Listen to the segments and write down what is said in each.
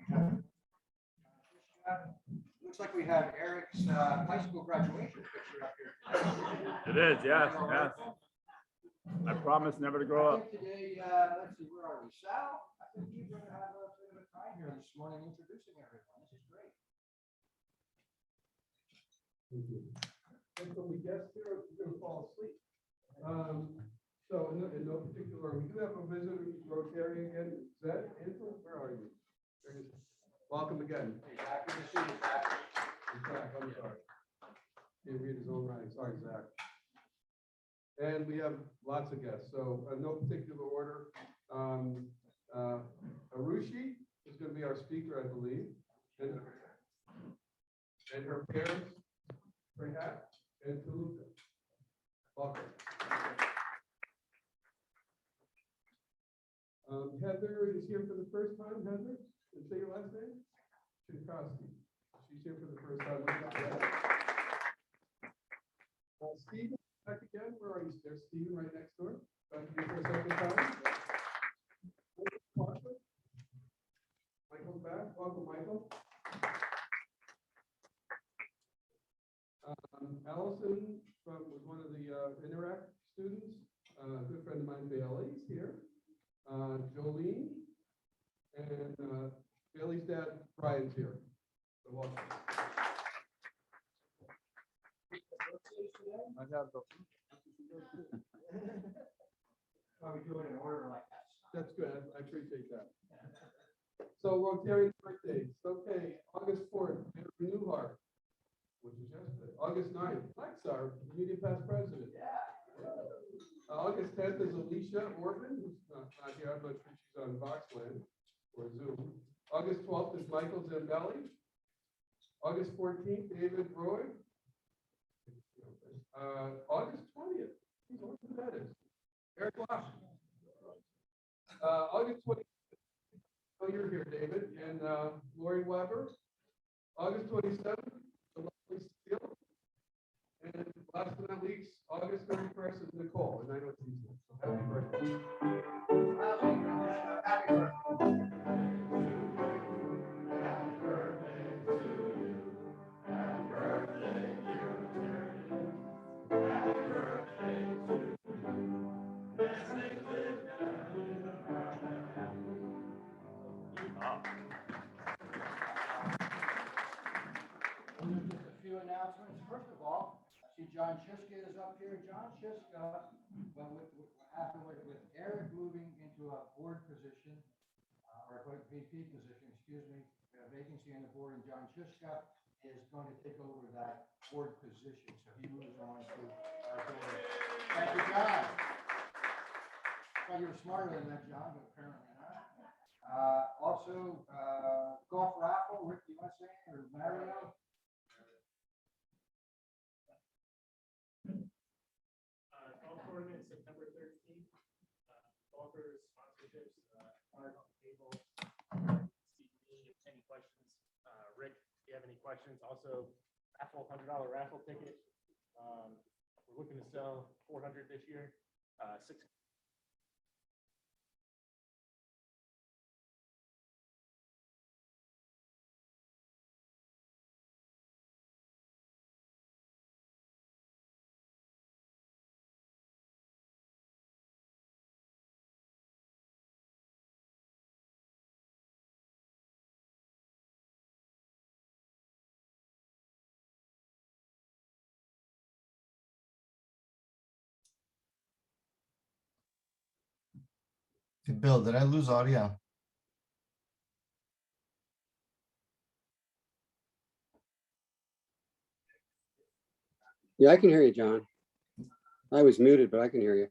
Looks like we have Eric's high school graduation picture up here today. It is, yes, yes. I promise never to grow up. Today, let's see, where are we? Sal, I think you're going to have a bit of a time here this morning introducing everyone. This is great. Thank you. And when we get here, we're going to fall asleep. So in no particular, we do have a visitor, Rotary again. Zed, Anthony, where are you? Welcome again. Hey, Zach, good to see you, Zach. Zach, I'm sorry. Can't read his own writing. Sorry, Zach. And we have lots of guests. So in no particular order, Arushi is going to be our speaker, I believe. And her parents, Rehat and Toluca. Welcome. Heather is here for the first time. Heather, did you say your last name? Chinkowski. She's here for the first time. Stephen, back again. Where are you? There's Stephen right next door. Back here for a second time. Michael's back. Welcome, Michael. Allison was one of the Interact students. A good friend of mine, Bailey's here. Jolene and Bailey's dad, Brian's here. So welcome. I have the. How we do it in order like that? That's good. I appreciate that. So Rotary birthdays. Okay, August 4th, Mary Newhart, which is yesterday. August 9th, Lexar, immediate past president. Yeah. August 10th is Alicia Orban, who's not here. I'm not sure she's on Voxland or Zoom. August 12th is Michael Zambelli. August 14th, David Roy. August 20th, who that is? Eric Losh. August 20th, oh, you're here, David, and Lori Weber. August 27th, the lovely Steele. And last but not least, August 31st is Nicole, and I know it's Easter, so happy birthday. Happy birthday. Announcements. First of all, I see John Shiska is up here. John Shiska, well, what happened with Eric moving into a board position, or a VP position, excuse me, a vacancy on the board, and John Shiska is going to take over that board position. So he moves on to our board. Thank you, John. Well, you were smarter than that, John, but apparently not. Also, golf raffle. Rick, do you want to say it, or Mario? Golf tournament September 13th. Golfers, sponsorships, card on the table. Steve, any questions? Rick, if you have any questions, also raffle, $100 raffle ticket. We're looking to sell 400 this year. 6Hey, Bill, did I lose audio? Yeah, I can hear you, John. I was muted, but I can hear you.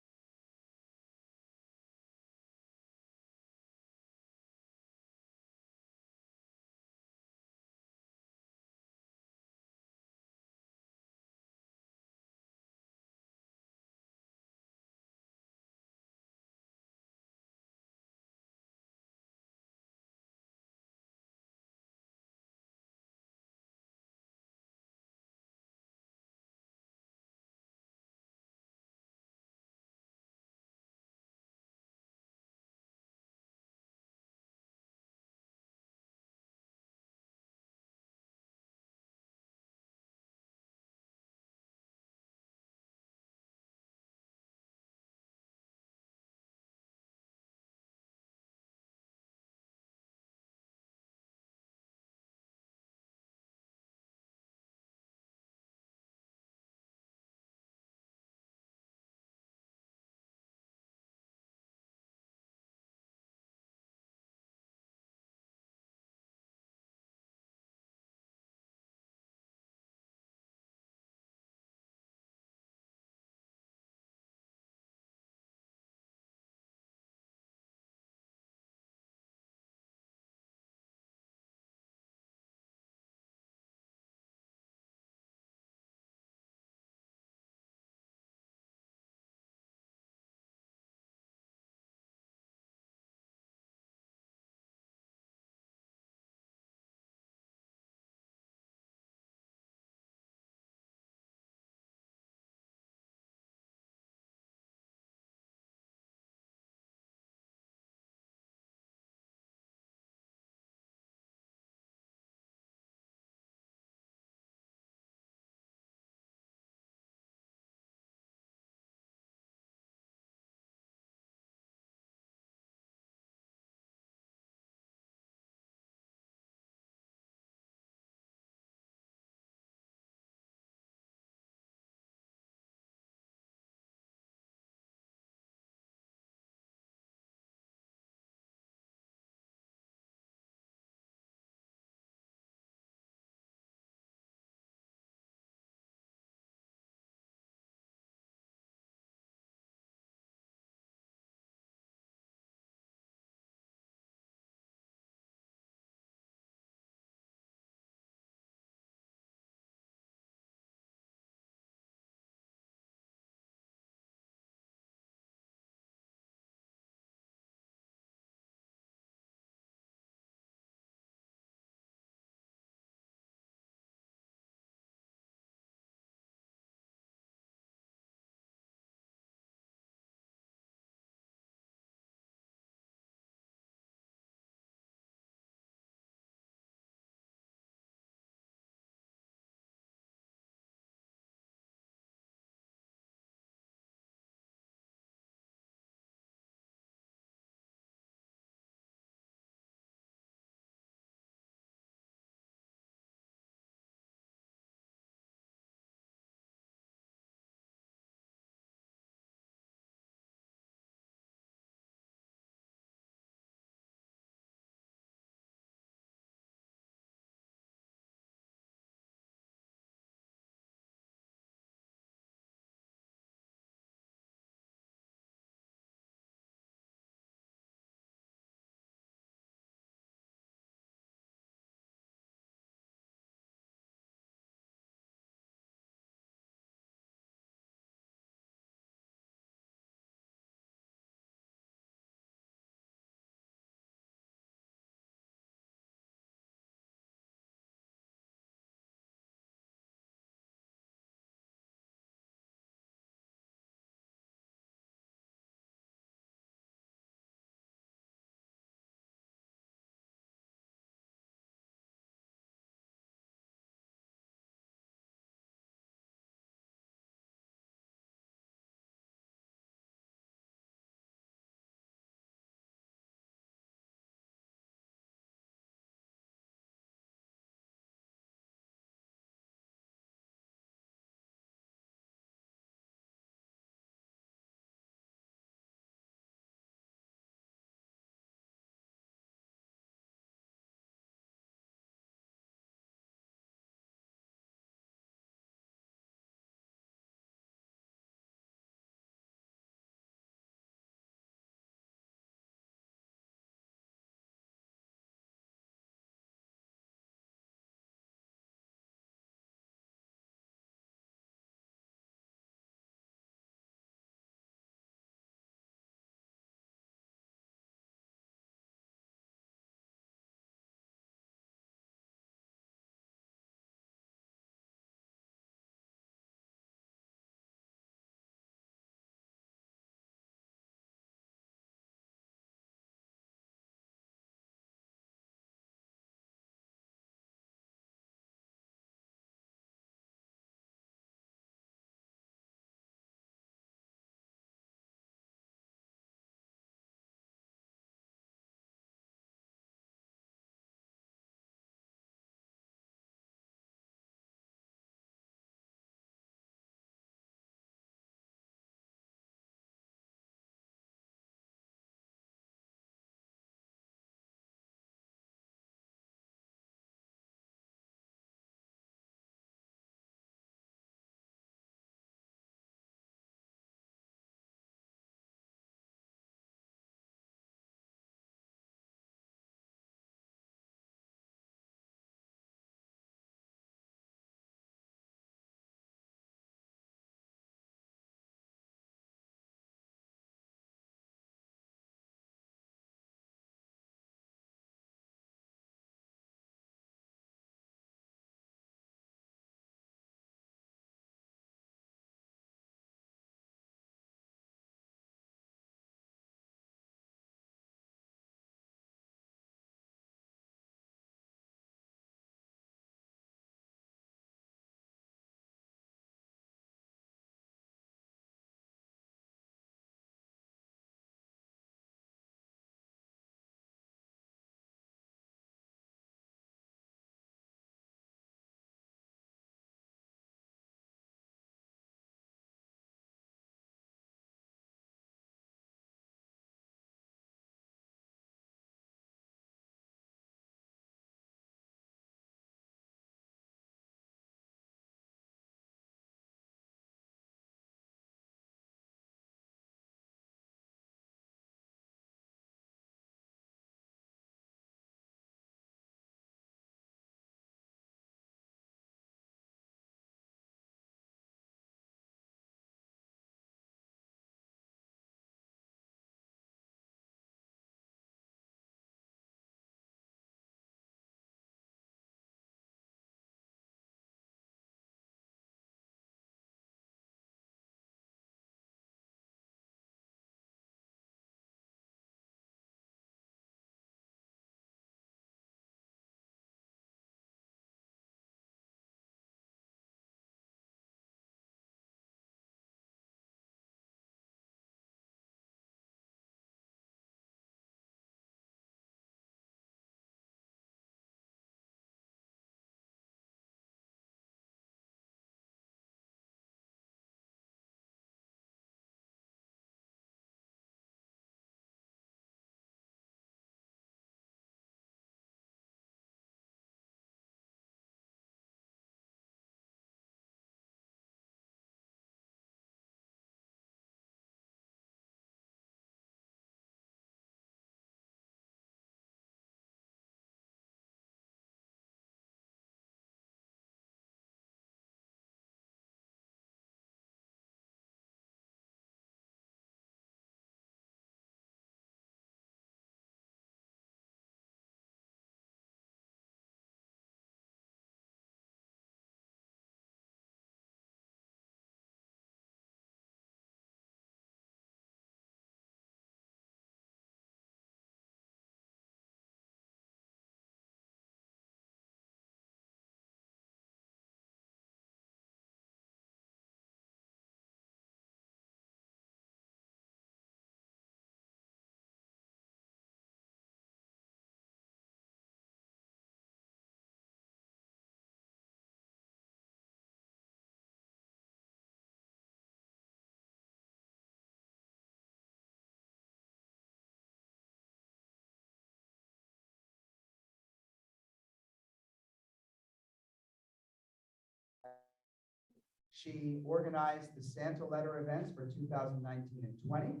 She organized the Santa Letter events for 2019 and 20.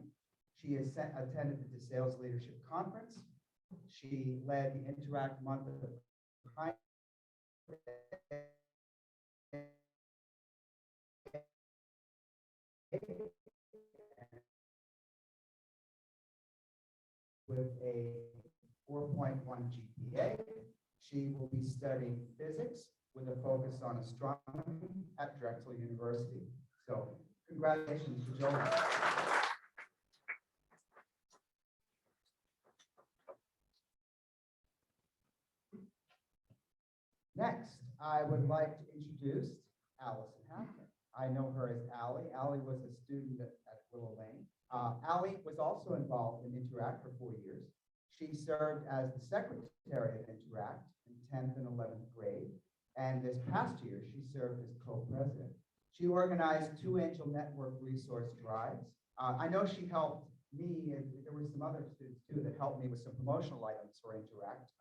She has attended the DeSales Leadership Conference. She led the Interact Month of the with a 4.1 GPA. She will be studying physics with a focus on astronomy at Drexel University. So congratulations to Joel. Next, I would like to introduce Allison Hackman. I know her as Allie. Allie was a student at Willow Lane. Allie was also involved in Interact for 4 years. She served as the secretary of Interact in 10th and 11th grade. And this past year, she served as co-president. She organized 2 Angel Network resource drives. I know she helped me, and there were some other students too that helped me with some promotional items for Interact.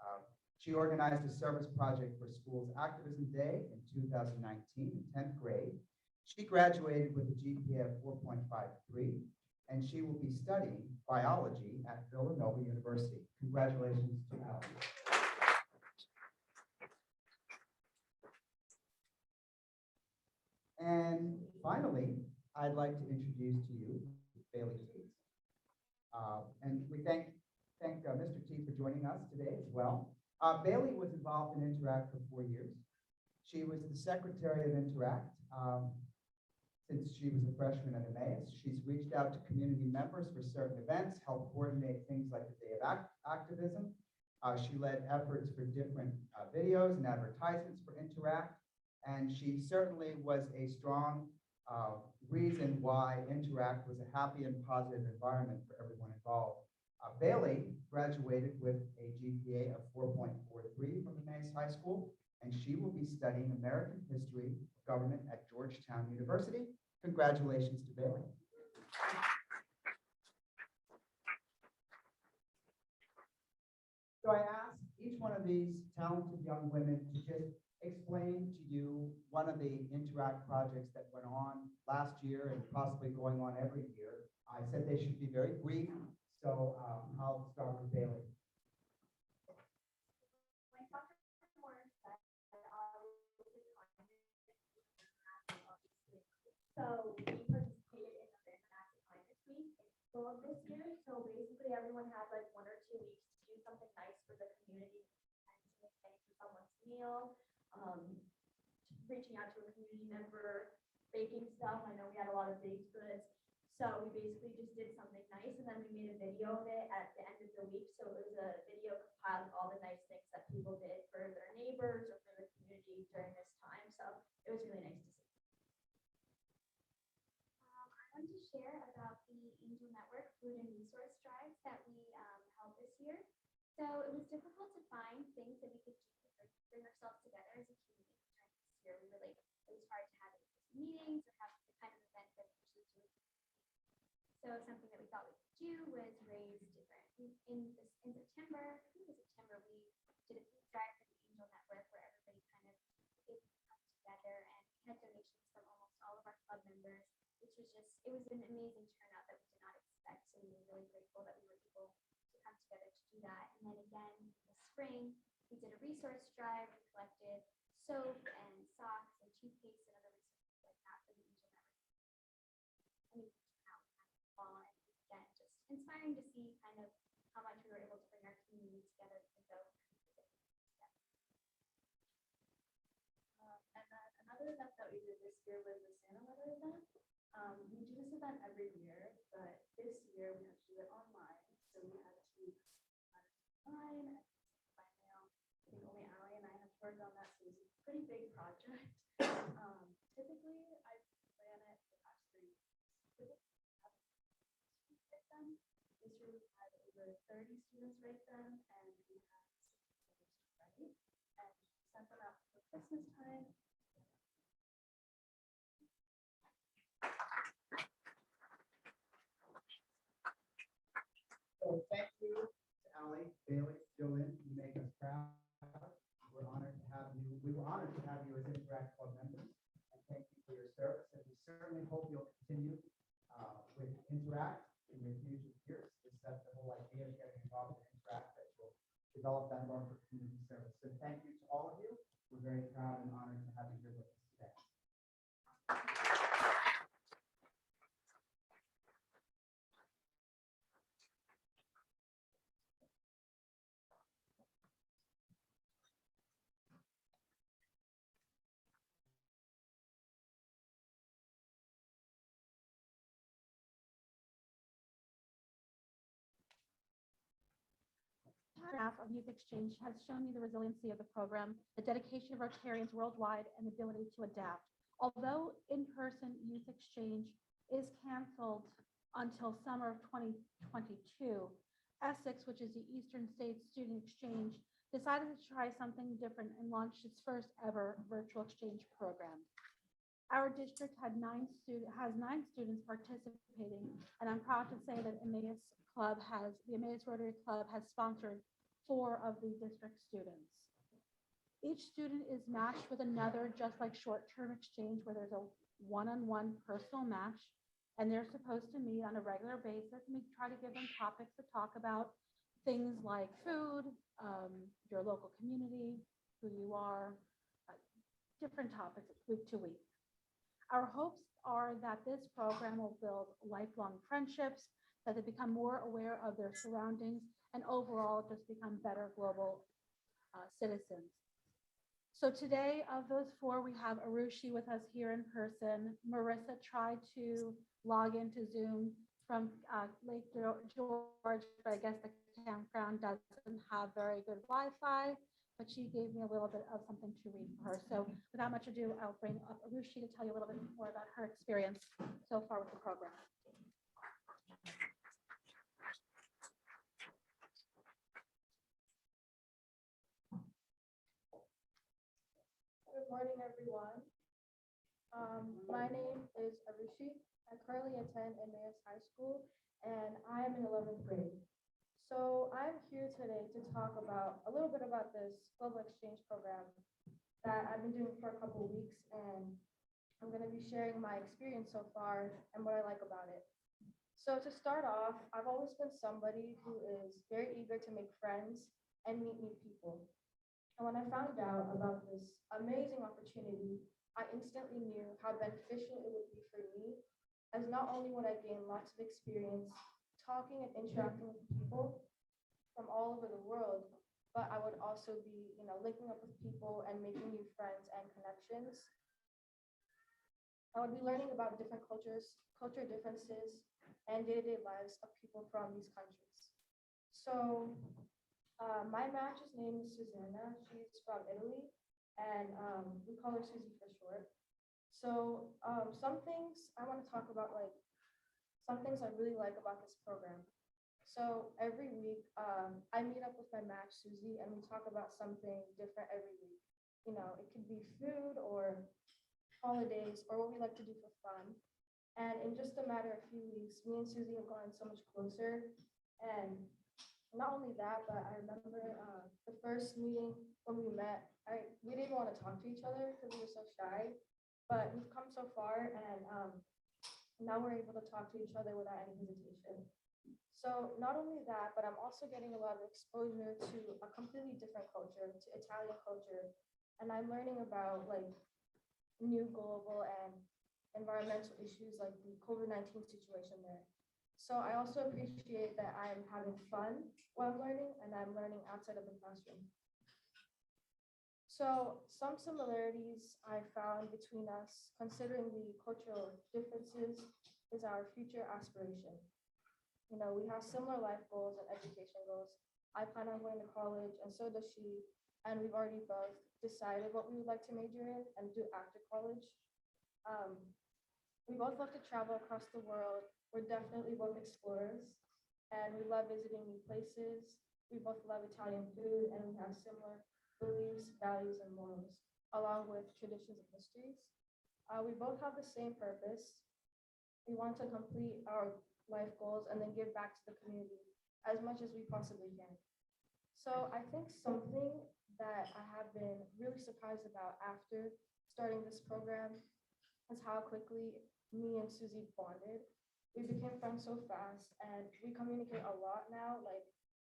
She organized a service project for Schools Activism Day in 2019 in 10th grade. She graduated with a GPA of 4.53, and she will be studying biology at Villanova University. Congratulations to Allie. And finally, I'd like to introduce to you Bailey Teets. And we thank Mr. Teets for joining us today as well. Bailey was involved in Interact for 4 years. She was the secretary of Interact since she was a freshman at Emmaus. She's reached out to community members for certain events, helped coordinate things like the Day of Activism. She led efforts for different videos and advertisements for Interact. And she certainly was a strong reason why Interact was a happy and positive environment for everyone involved. Bailey graduated with a GPA of 4.43 from Emmaus High School, and she will be studying American History of Government at Georgetown University. Congratulations to Bailey. So I asked each one of these talented young women to just explain to you one of the Interact projects that went on last year and possibly going on every year. I said they should be very brief, so I'll start with Bailey. So we participated in the Fantastic Climate Week in April of this year. So basically everyone had like 1 or 2 weeks to do something nice for the community and to make thanks for someone's meal, reaching out to a community member, baking stuff. I know we had a lot of baked goods. So we basically just did something nice, and then we made a video of it at the end of the week. So it was a video compiled of all the nice things that people did for their neighbors or for the community during this time. So it was really nice to see. I want to share about the Angel Network food and resource drives that we held this year. So it was difficult to find things that we could do to bring ourselves together as a community during this year. We were like, it was hard to have meetings or have the kind of event that we usually do. So something that we thought we could do was raise different, in September, I think it was September, we did a food drive for the Angel Network where everybody kind of comes together, and we had donations from almost all of our club members, which was just, it was an amazing turnout that we did not expect. So we were really grateful that we were able to come together to do that. And then again, in the spring, we did a resource drive. We collected soap and socks and toothpaste and other resources like that for the Angel Network. And we turnout kind of fall, and again, just inspiring to see kind of how much we were able to bring our community together to go. And then another event that we did this year was the Santa Letter event. We do this event every year, but this year we had to do it online. So we had to online and by mail. I think only Allie and I have to work on that, so it was a pretty big project. Typically, I plan it the past 3 years. This year we had over 30 students write them, and we had 6 students to write, and sent them out for Christmas time. So thank you to Allie, Bailey, Jolynn. You make us proud. We're honored to have you. We were honored to have you as Interact Club members. And thank you for your service develop that love for community service. So thank you to all of you. We're very proud and honored to have you here with us today. Staff of Youth Exchange has shown me the resiliency of the program, the dedication of Rotarians worldwide, and the ability to adapt. Although in-person Youth Exchange is canceled until summer of 2022, Essex, which is the Eastern States Student Exchange, decided to try something different and launched its first ever virtual exchange program. Our district has 9 students participating, and I'm proud to say that the Emmaus Rotary Club has sponsored 4 of the district students. Each student is matched with another, just like short-term exchange, where there's a one-on-one personal match, and they're supposed to meet on a regular basis. And we try to give them topics to talk about, things like food, your local community, who you are, different topics week to week. Our hopes are that this program will build lifelong friendships, that they become more aware of their surroundings, and overall just become better global citizens. So today, of those 4, we have Arushi with us here in person. Marissa tried to log into Zoom from Lake George, but I guess the campground doesn't have very good Wi-Fi, but she gave me a little bit of something to read for her. So without much ado, I'll bring up Arushi to tell you a little bit more about her experience so far with the program. Good morning, everyone. My name is Arushi. I currently attend Emmaus High School, and I am in 11th grade. So I'm here today to talk about a little bit about this global exchange program that I've been doing for a couple of weeks, and I'm going to be sharing my experience so far and what I like about it. So to start off, I've always been somebody who is very eager to make friends and meet new people. And when I found out about this amazing opportunity, I instantly knew how beneficial it would be for me, as not only would I gain lots of experience talking and interacting with people from all over the world, but I would also be, linking up with people and making new friends and connections. I would be learning about different culture differences, and day-to-day lives of people from these countries. So my match's name is Susanna. She's from Italy, and we call her Susie for short. So some things I want to talk about, like some things I really like about this program. So every week I meet up with my match, Susie, and we talk about something different every week. It could be food or holidays or what we like to do for fun. And in just a matter of a few weeks, me and Susie have gotten so much closer. And not only that, but I remember the first meeting when we met, we didn't even want to talk to each other because we were so shy. But we've come so far, and now we're able to talk to each other without any hesitation. So not only that, but I'm also getting a lot of exposure to a completely different culture, to Italian culture. And I'm learning about like new global and environmental issues like the COVID-19 situation there. So I also appreciate that I'm having fun while I'm learning, and I'm learning outside of the classroom. So some similarities I found between us, considering the cultural differences, is our future aspiration. We have similar life goals and education goals. I plan on going to college, and so does she. And we've already both decided what we would like to major in and do after college. We both love to travel across the world. We're definitely both explorers, and we love visiting new places. We both love Italian food, and we have similar beliefs, values, and morals, along with traditions and histories. We both have the same purpose. We want to complete our life goals and then give back to the community as much as we possibly can. So I think something that I have been really surprised about after starting this program is how quickly me and Susie bonded. We became friends so fast, and we communicate a lot now. Like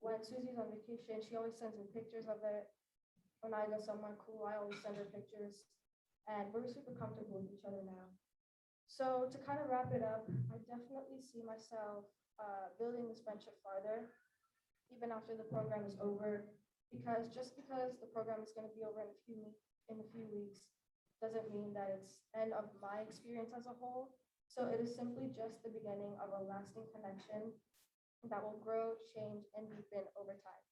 when Susie's on vacation, she always sends me pictures of it. When I go somewhere cool, I always send her pictures. And we're super comfortable with each other now. So to kind of wrap it up, I definitely see myself building this friendship farther, even after the program is over. Because just because the program is going to be over in a few weeks doesn't mean that it's end of my experience as a whole. So it is simply just the beginning of a lasting connection that will grow, change, and deepen over time.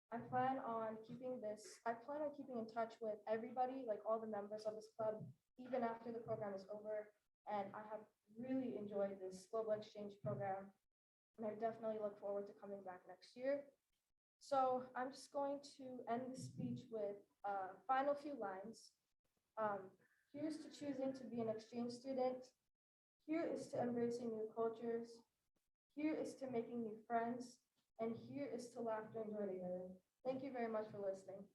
I plan on keeping in touch with everybody, like all the members of this club, even after the program is over. And I have really enjoyed this global exchange program. And I definitely look forward to coming back next year. So I'm just going to end the speech with a final few lines. Here's to choosing to be an exchange student. Here is to embracing new cultures. Here is to making new friends. And here is to laughter and joy together. Thank you very much for listening.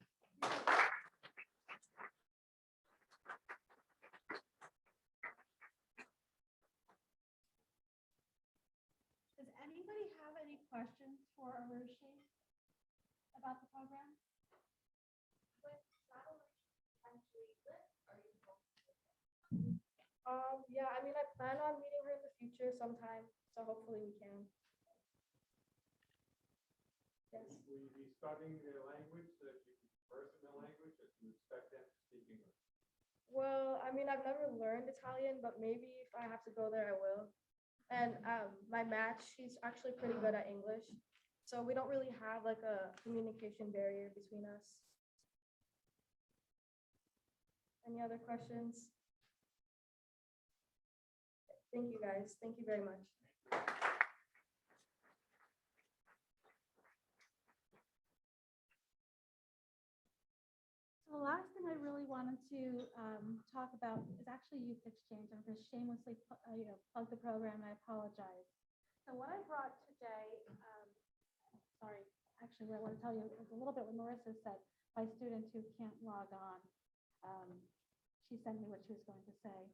Does anybody have any questions for Arushi about the program? Yeah, I mean, I plan on meeting her in the future sometime, so hopefully we can. Yes. Will you be studying the language so that you can converse in the language, or do you expect them to speak English? Well, I mean, I've never learned Italian, but maybe if I have to go there, I will. And my match, she's actually pretty good at English. So we don't really have like a communication barrier between us. Any other questions? Thank you, guys. Thank you very much. So the last thing I really wanted to talk about is actually youth exchange. I'm going to shamelessly plug the program, and I apologize. So what I brought today, sorry, actually what I want to tell you is a little bit what Marissa said, my student who can't log on. She sent me what she was going to say.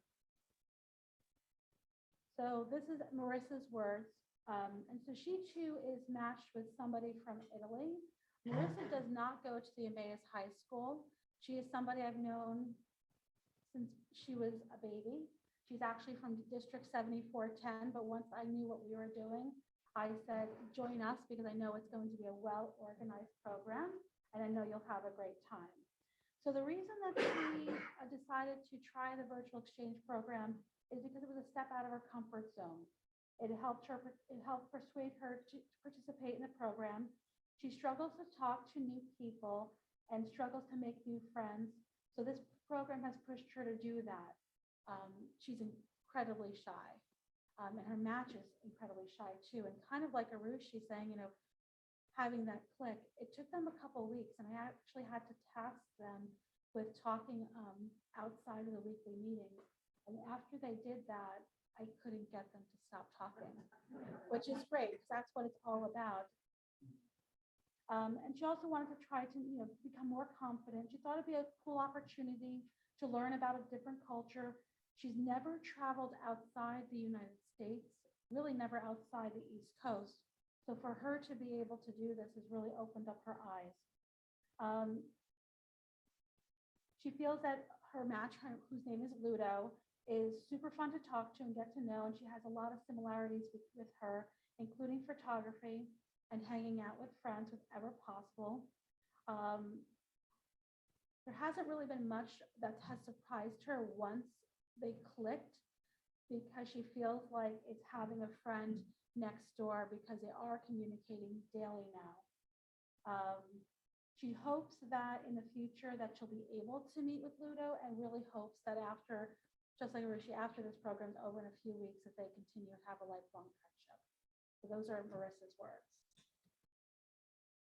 So this is Marissa's words. And so she too is matched with somebody from Italy. Marissa does not go to the Emmaus High School. She is somebody I've known since she was a baby. She's actually from District 7410, but once I knew what we were doing, I said, join us because I know it's going to be a well-organized program and I know you'll have a great time. So the reason that she decided to try the virtual exchange program is because it was a step out of her comfort zone. It helped persuade her to participate in the program. She struggles to talk to new people and struggles to make new friends. So this program has pushed her to do that. She's incredibly shy. And her match is incredibly shy too. And kind of like Arushi saying, having that click, it took them a couple of weeks, and I actually had to task them with talking outside of the weekly meetings. And after they did that, I couldn't get them to stop talking, which is great because that's what it's all about. And she also wanted to try to, become more confident. She thought it'd be a cool opportunity to learn about a different culture. She's never traveled outside the United States, really never outside the East Coast. So for her to be able to do this has really opened up her eyes. She feels that her match, whose name is Ludo, is super fun to talk to and get to know, and she has a lot of similarities with her, including photography and hanging out with friends whenever possible. There hasn't really been much that has surprised her once they clicked, because she feels like it's having a friend next door because they are communicating daily now. She hopes that in the future that she'll be able to meet with Ludo, and really hopes that after, just like Arushi, after this program's over in a few weeks, that they continue to have a lifelong friendship. So those are Marissa's words.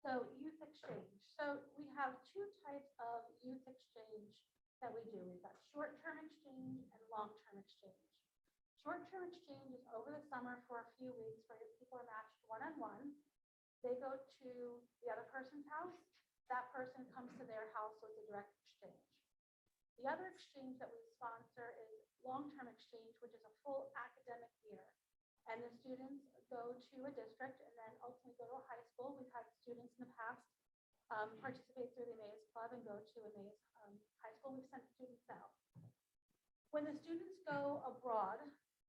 So youth exchange. So we have two types of youth exchange that we do. We've got short-term exchange and long-term exchange. Short-term exchange is over the summer for a few weeks where people are matched one-on-one. They go to the other person's house. That person comes to their house, so it's a direct exchange. The other exchange that we sponsor is long-term exchange, which is a full academic year. And the students go to a district and then ultimately go to a high school. We've had students in the past participate through the Emmaus Club and go to Emmaus High School. We've sent students out. When the students go abroad,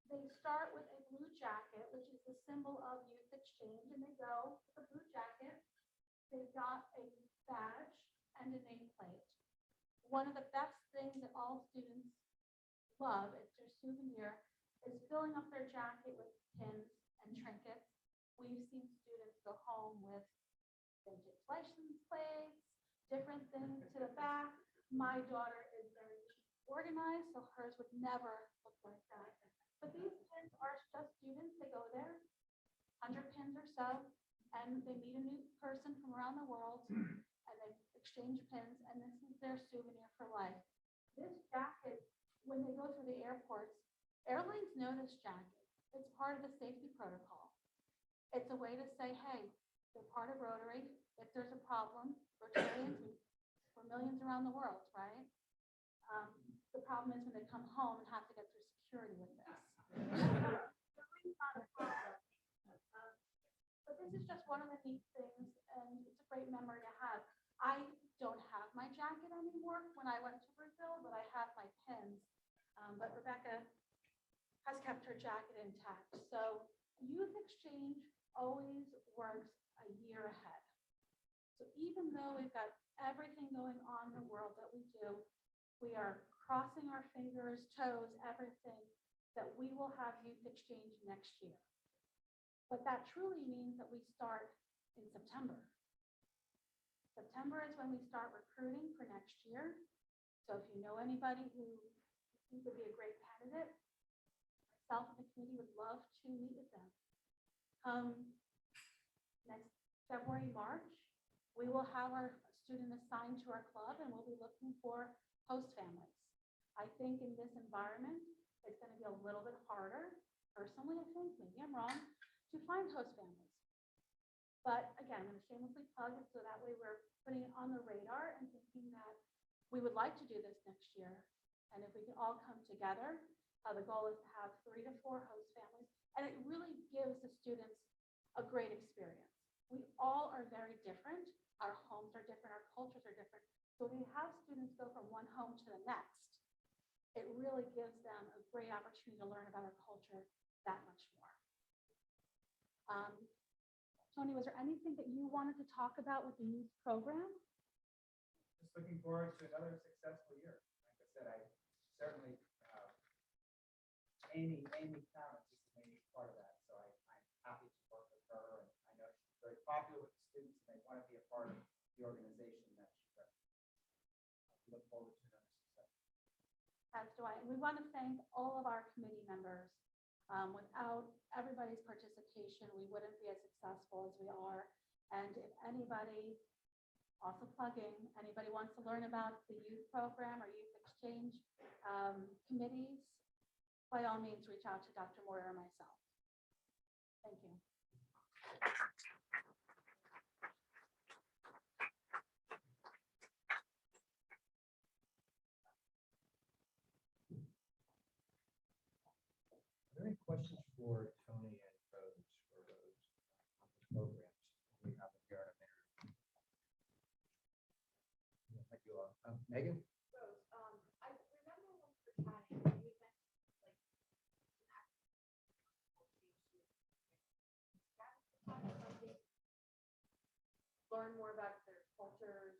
they start with a blue jacket, which is the symbol of youth exchange, and they go with a blue jacket. They've got a badge and a nameplate. One of the best things that all students love, it's their souvenir, is filling up their jacket with pins and trinkets. We've seen students go home with vintage license plates, different things to the back. My daughter is very organized, so hers would never look like that. But these pins are just students. They go there, 100 pins or so, and they meet a new person from around the world, and they exchange pins, and this is their souvenir for life. This jacket, when they go through the airports, airlines know this jacket. It's part of the safety protocol. It's a way to say, hey, they're part of Rotary. If there's a problem, Rotarians, we're millions around the world, right? The problem is when they come home and have to get through security with this. It's not a problem. But this is just one of the neat things, and it's a great memory to have. I don't have my jacket anymore when I went to Brazil, but I have my pins. But Rebecca has kept her jacket intact. So youth exchange always works a year ahead. So even though we've got everything going on in the world that we do, we are crossing our fingers, toes, everything, that we will have youth exchange next year. But that truly means that we start in September. September is when we start recruiting for next year. So if you know anybody who you think would be a great candidate, myself and the committee would love to meet with them. Next February, March, we will have our student assigned to our club, and we'll be looking for host families. I think in this environment, it's going to be a little bit harder. Personally, I think, maybe I'm wrong, to find host families. But again, I'm going to shamelessly plug it so that way we're putting it on the radar and thinking that we would like to do this next year. And if we can all come together, the goal is to have 3 to 4 host families. And it really gives the students a great experience. We all are very different. Our homes are different. Our cultures are different. So we have students go from one home to the next. It really gives them a great opportunity to learn about our culture that much more. Tony, was there anything that you wanted to talk about with the youth program? Just looking forward to another successful year. Like I said, I certainly, Amy Talent is a major part of that. So I'm happy to work with her, and I know she's very popular with the students, and they want to be a part of the organization that she represents. Look forward to another success. As do I. And we want to thank all of our committee members. Without everybody's participation, we wouldn't be as successful as we are. And if anybody, also plugging, anybody wants to learn about the youth program or youth exchange committees, by all means, reach out to Dr. Moyer or myself. Thank you. Are there any questions for Tony and Rose for those programs we have here in a minute? Thank you all. Megan? Rose, I remember when we were chatting, you mentioned learn more about their cultures,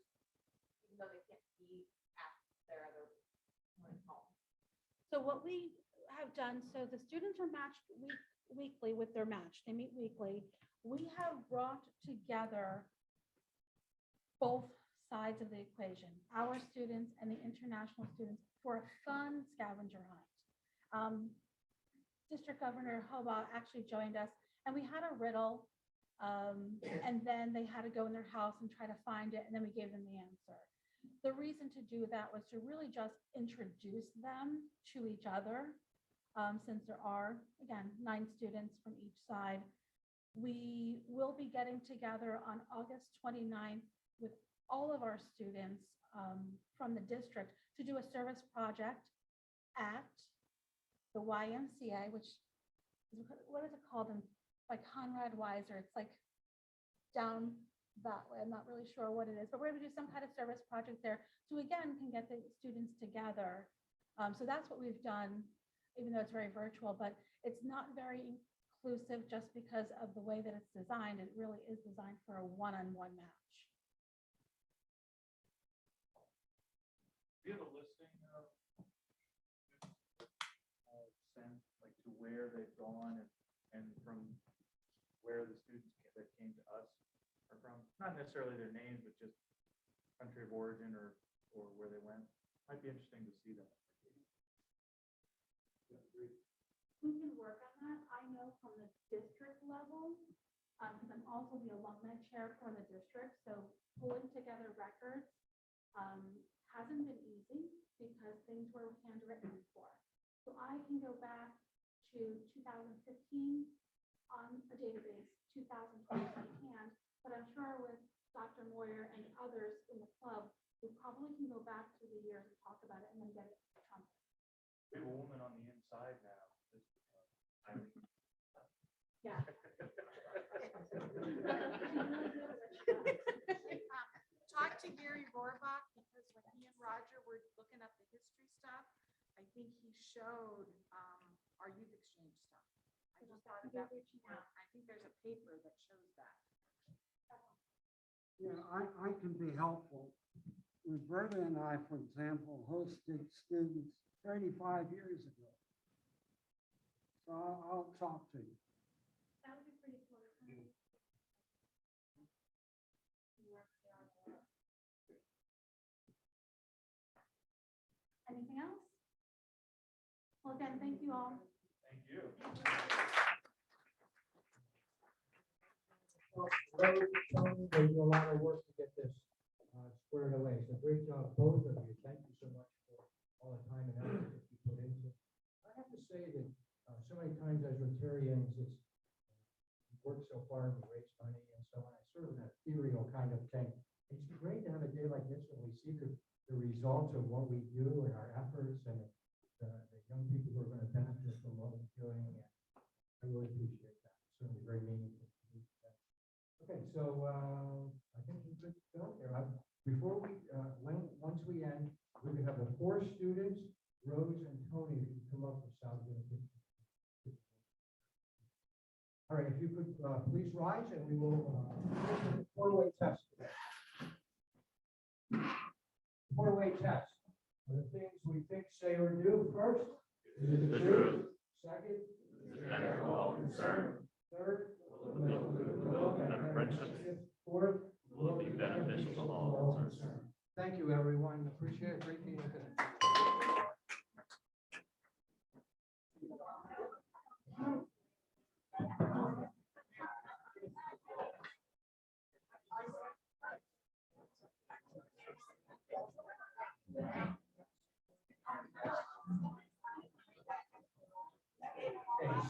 even though they can't be at their other home. So what we have done, so the students are matched weekly with their match. They meet weekly. We have brought together both sides of the equation, our students and the international students, for a fun scavenger hunt. District Governor Hobart actually joined us, and we had a riddle, and then they had to go in their house and try to find it, and then we gave them the answer. The reason to do that was to really just introduce them to each other, since there are, again, 9 students from each side. We will be getting together on August 29th with all of our students from the district to do a service project at the YMCA, which is, what is it called in by Conrad Weiser. It's like down that way. I'm not really sure what it is, but we're going to do some kind of service project there. So again, can get the students together. So that's what we've done, even though it's very virtual, but it's not very inclusive just because of the way that it's designed. It really is designed for a one-on-one match. Do you have a listing of sent, like to where they've gone and from where the students that came to us are from? Not necessarily their names, but just country of origin or where they went. Might be interesting to see that. We can work on that. I know from the district level, because I'm also the alumni chair for the district, so pulling together records hasn't been easy because things were handwritten before. So I can go back to 2015 on a database, 2020 by hand, but I'm sure with Dr. Moyer and others in the club, we probably can go back through the years and talk about it and then get it from. We have a woman on the inside now. Yeah. Talk to Gary Rohrbach, because when he and Roger were looking up the history stuff, I think he showed our youth exchange stuff. I just thought of that. I think there's a paper that shows that. Yeah, I can be helpful. Roberta and I, for example, hosted students 35 years ago. So I'll talk to you. That would be pretty cool. Anything else? Well, again, thank you all. Thank you. They do a lot of work to get this squared away. So great job, both of you. Thank you so much for all the time and effort that you put into it. I have to say that so many times as Rotarians, it's work so far, we raise money and so on. It's sort of an ethereal kind of thing. It's great to have a day like this when we see the results of what we do and our efforts and the young people who are going to benefit from what we're doing. And I really appreciate that. It's certainly very meaningful. Okay, so I think we could go there. Before we, once we end, we could have the 4 students, Rose and Tony, who come up with South Bend. All right, if you could please rise and we will 4-way test. 4-way test. Are the things we think, say, or do first? Is it the truth? Second? Is all concerned? Third? Fourth? Will be beneficial to all concerned. Thank you, everyone. Appreciate it. Great meeting today.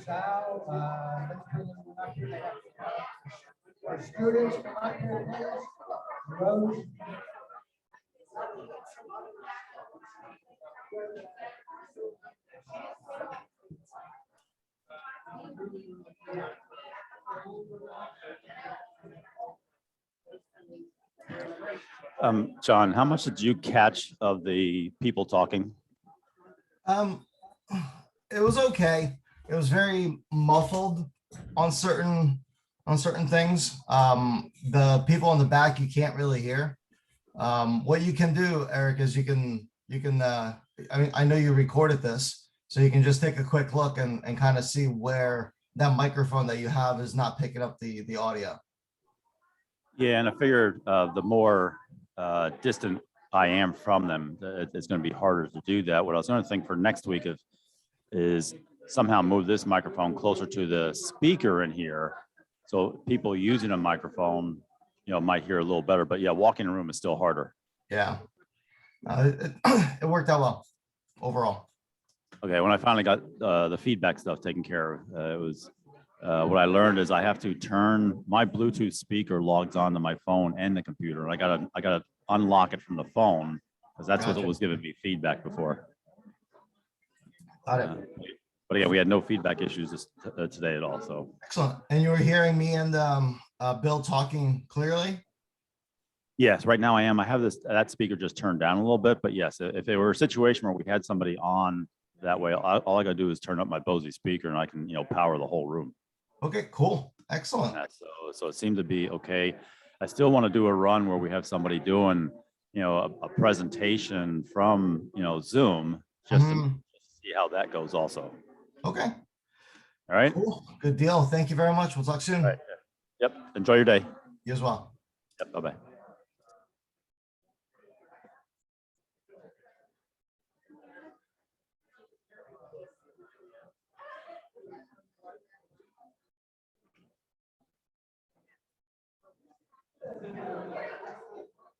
Sal, let's bring them up here. They have our students come up here, please. Rose. John, how much did you catch of the people talking? It was okay. It was very muffled on certain things. The people in the back you can't really hear. What you can do, Eric, is you can I mean, I know you recorded this, so you can just take a quick look and kind of see where that microphone that you have is not picking up the audio. Yeah, and I figured the more distant I am from them, it's going to be harder to do that. What I was going to think for next week is somehow move this microphone closer to the speaker in here, so people using a microphone, might hear a little better. But yeah, walking in the room is still harder. Yeah, it worked out well overall. Okay, when I finally got the feedback stuff taken care of, it was what I learned is I have to turn my Bluetooth speaker logs onto my phone and the computer. I gotta unlock it from the phone because that's what was giving me feedback before. Got it. But But again, we had no feedback issues today at all, so. Excellent. And you were hearing me and Bill talking clearly? Yes, right now I am. I have that speaker just turned down a little bit, but yes, if it were a situation where we had somebody on that way, all I gotta do is turn up my Bose speaker and I can, power the whole room. Okay, cool. Excellent. So it seemed to be okay. I still want to do a run where we have somebody doing, a presentation from, Zoom, just to see how that goes also. Okay. All right. Cool. Good deal. Thank you very much. We'll talk soon. All right. Yep. Enjoy your day. You as well. Yep. Bye-bye.